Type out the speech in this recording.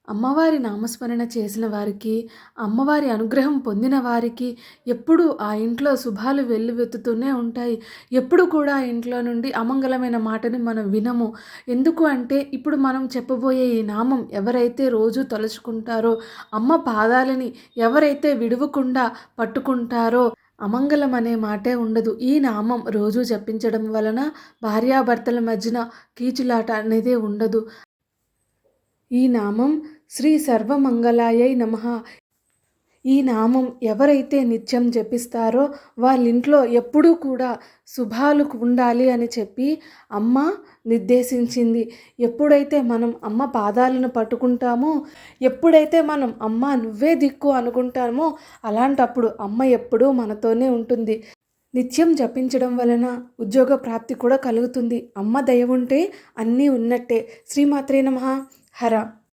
అమ్మవారి నామస్మరణ చేసిన వారికి, అమ్మవారి అనుగ్రహం పొందిన వారికి ఎప్పుడూ ఆ ఇంట్లో శుభాలు వెల్లువెత్తుతూనే ఉంటాయి. ఎప్పుడు కూడా ఆ ఇంట్లో నుండి అమంగళమైన మాటని మనం వినము. ఎందుకు అంటే ఇప్పుడు మనం చెప్పబోయే ఈ నామం ఎవరైతే రోజు తలుచుకుంటారో, అమ్మ పాదాలని ఎవరైతే విడవకుండా పట్టుకుంటారో అమంగళం అనే మాటే ఉండదు. ఈ నామం రోజు జపించడం వలన భార్యాభర్తల మధ్యన కీచులాట అనేదే ఉండదు. ఈ నామం శ్రీ సర్వమంగళాయై నమః. ఈ నామం ఎవరైతే నిత్యం జపిస్తారో వాళ్ళింట్లో ఎప్పుడూ కూడా శుభాలు ఉండాలి అని చెప్పి అమ్మ నిర్దేశించింది. ఎప్పుడైతే మనం అమ్మ పాదాలను పట్టుకుంటామో, ఎప్పుడైతే మనం అమ్మ నువ్వే దిక్కు అనుకుంటామో అలాంటప్పుడు అమ్మ ఎప్పుడూ మనతోనే ఉంటుంది. నిత్యం జపించడం వలన ఉద్యోగ ప్రాప్తి కూడా కలుగుతుంది. అమ్మ దయ ఉంటే అన్నీ ఉన్నట్టే. శ్రీమాత్రే నమః. హర